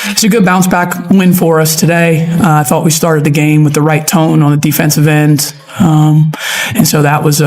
it's a good bounce back win for us today. I thought we started the game with the right tone on the defensive end. And so that was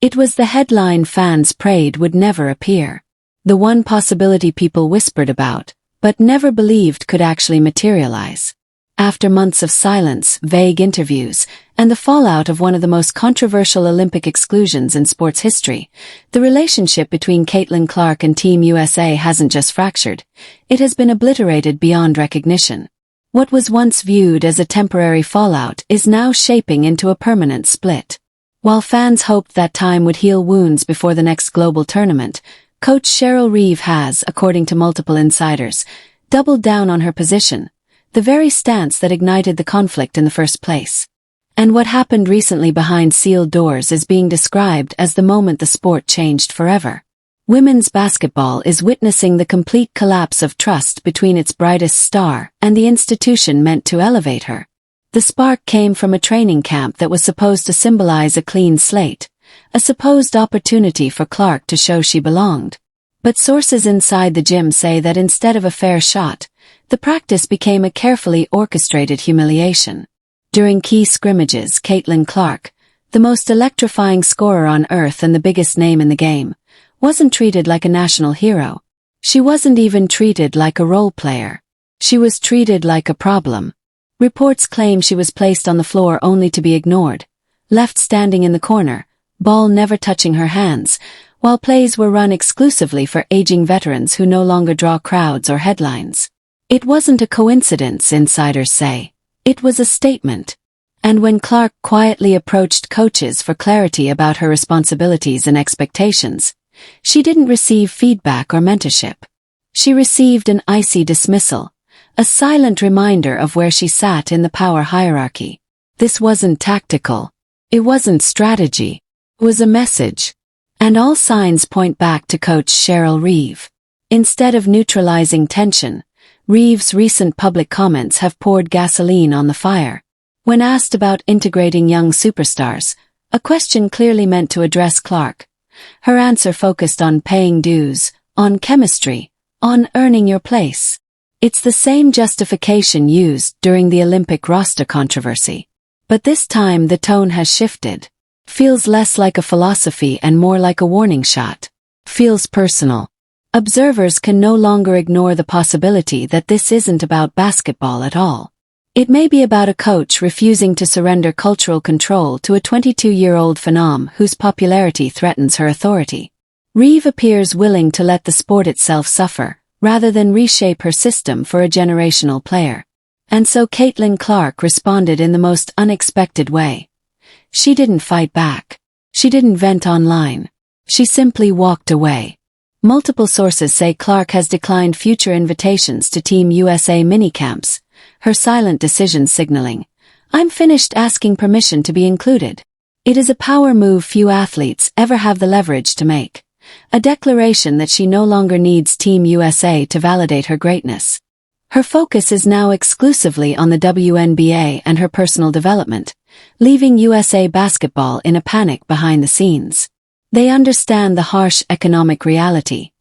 It was the headline fans prayed would never appear. The one possibility people whispered about, but never believed could actually materialize. After months of silence, vague interviews, and the fallout of one of the most controversial Olympic exclusions in sports history, the relationship between Caitlin Clark and Team USA hasn't just fractured, it has been obliterated beyond recognition. What was once viewed as a temporary fallout is now shaping into a permanent split. While fans hoped that time would heal wounds before the next global tournament, coach Cheryl Reeve has, according to multiple insiders, doubled down on her position, the very stance that ignited the conflict in the first place. And what happened recently behind sealed doors is being described as the moment the sport changed forever. Women's basketball is witnessing the complete collapse of trust between its brightest star and the institution meant to elevate her. The spark came from a training camp that was supposed to symbolize a clean slate, a supposed opportunity for Clark to show she belonged. But sources inside the gym say that instead of a fair shot, the practice became a carefully orchestrated humiliation. During key scrimmages, Caitlin Clark, the most electrifying scorer on earth and the biggest name in the game, wasn't treated like a national hero. She wasn't even treated like a role player. She was treated like a problem. Reports claim she was placed on the floor only to be ignored, left standing in the corner, ball never touching her hands, while plays were run exclusively for aging veterans who no longer draw crowds or headlines. It wasn't a coincidence, insiders say. It was a statement. And when Clark quietly approached coaches for clarity about her responsibilities and expectations, she didn't receive feedback or mentorship. She received an icy dismissal, a silent reminder of where she sat in the power hierarchy. This wasn't tactical. It wasn't strategy. It was a message. And all signs point back to coach Cheryl Reeve. Instead of neutralizing tension, Reeve's recent public comments have poured gasoline on the fire. When asked about integrating young superstars, a question clearly meant to address Clark, her answer focused on paying dues, on chemistry, on earning your place. It's the same justification used during the Olympic roster controversy. But this time the tone has shifted. Feels less like a philosophy and more like a warning shot. Feels personal. Observers can no longer ignore the possibility that this isn't about basketball at all. It may be about a coach refusing to surrender cultural control to a 22-year-old phenom whose popularity threatens her authority. Reeve appears willing to let the sport itself suffer, rather than reshape her system for a generational player. And so Caitlin Clark responded in the most unexpected way. She didn't fight back. She didn't vent online. She simply walked away. Multiple sources say Clark has declined future invitations to Team USA minicamps, her silent decision signaling, "I'm finished asking permission to be included." It is a power move few athletes ever have the leverage to make, a declaration that she no longer needs Team USA to validate her greatness. Her focus is now exclusively on the WNBA and her personal development, leaving USA basketball in a panic behind the scenes. They understand the harsh economic reality.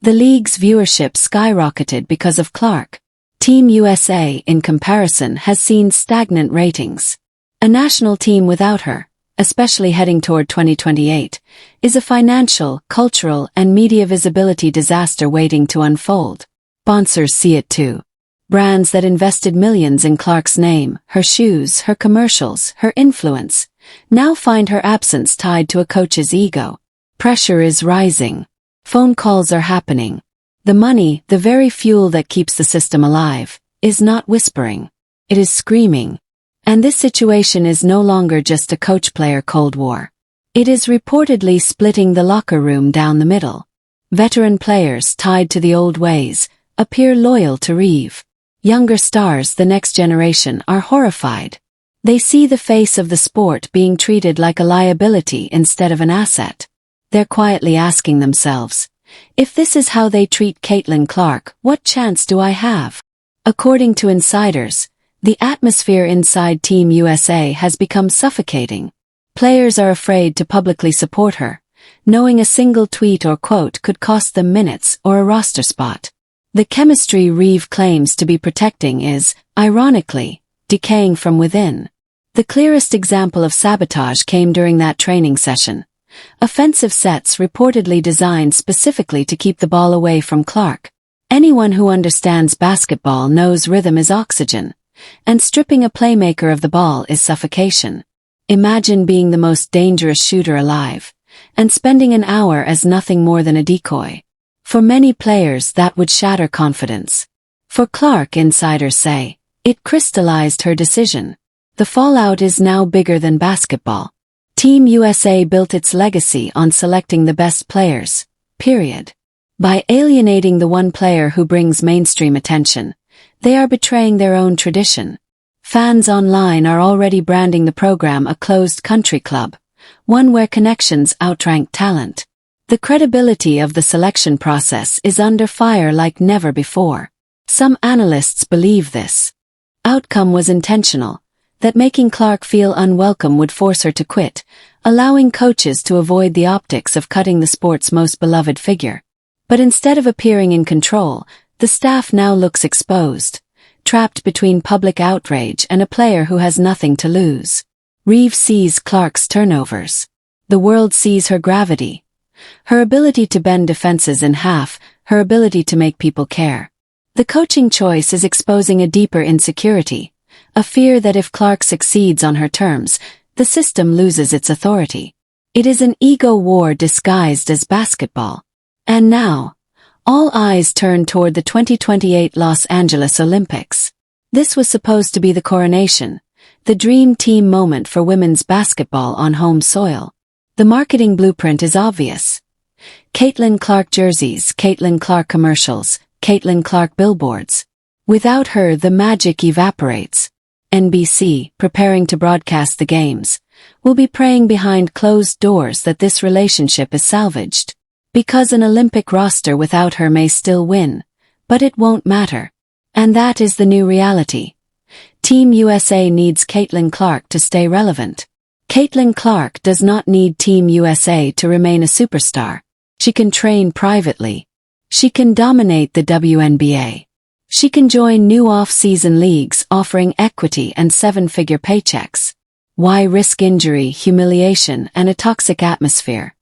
The league's viewership skyrocketed because of Clark. Team USA, in comparison, has seen stagnant ratings. A national team without her, especially heading toward 2028, is a financial, cultural, and media visibility disaster waiting to unfold. Sponsors see it too. Brands that invested millions in Clark's name, her shoes, her commercials, her influence, now find her absence tied to a coach's ego. Pressure is rising. Phone calls are happening. The money, the very fuel that keeps the system alive, is not whispering. It is screaming. And this situation is no longer just a coach-player Cold War. It is reportedly splitting the locker room down the middle. Veteran players tied to the old ways appear loyal to Reeve. Younger stars, the next generation, are horrified. They see the face of the sport being treated like a liability instead of an asset. They're quietly asking themselves, if this is how they treat Caitlin Clark, what chance do I have? According to insiders, the atmosphere inside Team USA has become suffocating. Players are afraid to publicly support her, knowing a single tweet or quote could cost them minutes or a roster spot. The chemistry Reeve claims to be protecting is, ironically, decaying from within. The clearest example of sabotage came during that training session. Offensive sets reportedly designed specifically to keep the ball away from Clark. Anyone who understands basketball knows rhythm is oxygen, and stripping a playmaker of the ball is suffocation. Imagine being the most dangerous shooter alive, and spending an hour as nothing more than a decoy. For many players that would shatter confidence. For Clark, insiders say, it crystallized her decision. The fallout is now bigger than basketball. Team USA built its legacy on selecting the best players, period. By alienating the one player who brings mainstream attention, they are betraying their own tradition. Fans online are already branding the program a closed country club, one where connections outrank talent. The credibility of the selection process is under fire like never before. Some analysts believe this outcome was intentional, that making Clark feel unwelcome would force her to quit, allowing coaches to avoid the optics of cutting the sport's most beloved figure. But instead of appearing in control, the staff now looks exposed, trapped between public outrage and a player who has nothing to lose. Reeve sees Clark's turnovers. The world sees her gravity. Her ability to bend defenses in half, her ability to make people care. The coaching choice is exposing a deeper insecurity, a fear that if Clark succeeds on her terms, the system loses its authority. It is an ego war disguised as basketball. And now, all eyes turn toward the 2028 Los Angeles Olympics. This was supposed to be the coronation, the dream team moment for women's basketball on home soil. The marketing blueprint is obvious. Caitlin Clark jerseys, Caitlin Clark commercials, Caitlin Clark billboards. Without her, the magic evaporates. NBC, preparing to broadcast the games, will be praying behind closed doors that this relationship is salvaged. Because an Olympic roster without her may still win, but it won't matter. And that is the new reality. Team USA needs Caitlin Clark to stay relevant. Caitlin Clark does not need Team USA to remain a superstar. She can train privately. She can dominate the WNBA. She can join new off-season leagues offering equity and seven-figure paychecks. Why risk injury, humiliation, and a toxic atmosphere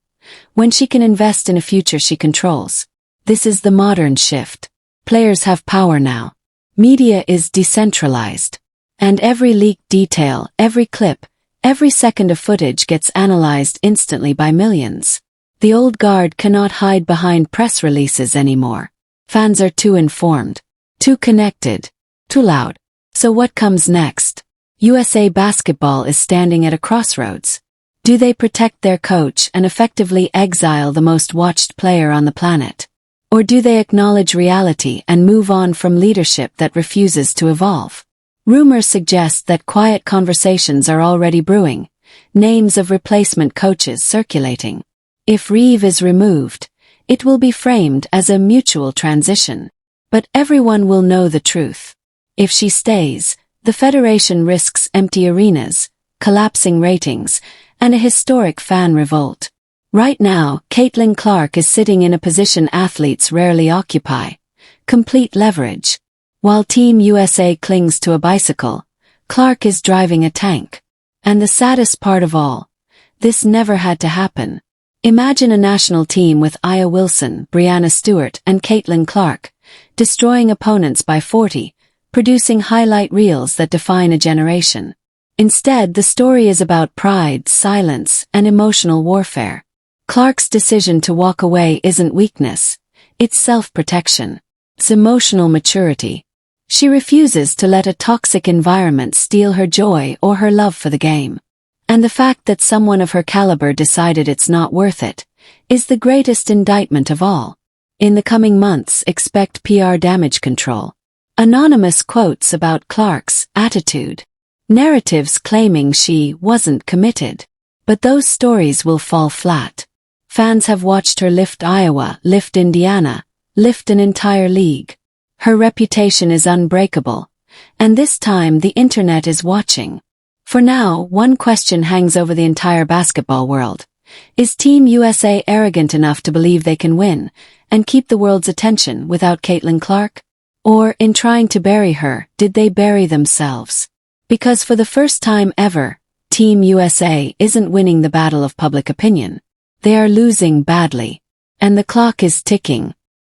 when she can invest in a future she controls? This is the modern shift. Players have power now. Media is decentralized. And every leaked detail, every clip, every second of footage gets analyzed instantly by millions. The old guard cannot hide behind press releases anymore. Fans are too informed, too connected, too loud. So what comes next? USA Basketball is standing at a crossroads. Do they protect their coach and effectively exile the most watched player on the planet? Or do they acknowledge reality and move on from leadership that refuses to evolve? Rumors suggest that quiet conversations are already brewing, names of replacement coaches circulating. If Reeve is removed, it will be framed as a mutual transition. But everyone will know the truth. If she stays, the Federation risks empty arenas, collapsing ratings, and a historic fan revolt. Right now, Caitlin Clark is sitting in a position athletes rarely occupy, complete leverage. While Team USA clings to a bicycle, Clark is driving a tank. And the saddest part of all, this never had to happen. Imagine a national team with Aya Wilson, Breanna Stewart, and Caitlin Clark, destroying opponents by 40, producing highlight reels that define a generation. Instead, the story is about pride, silence, and emotional warfare. Clark's decision to walk away isn't weakness, it's self-protection. It's emotional maturity. She refuses to let a toxic environment steal her joy or her love for the game. And the fact that someone of her caliber decided it's not worth it is the greatest indictment of all. In the coming months, expect PR damage control. Anonymous quotes about Clark's attitude. Narratives claiming she wasn't committed. But those stories will fall flat. Fans have watched her lift Iowa, lift Indiana, lift an entire league. Her reputation is unbreakable. And this time the internet is watching. For now, one question hangs over the entire basketball world. Is Team USA arrogant enough to believe they can win and keep the world's attention without Caitlin Clark? Or, in trying to bury her, did they bury themselves? Because for the first time ever, Team USA isn't winning the battle of public opinion. They are losing badly. And the clock is ticking.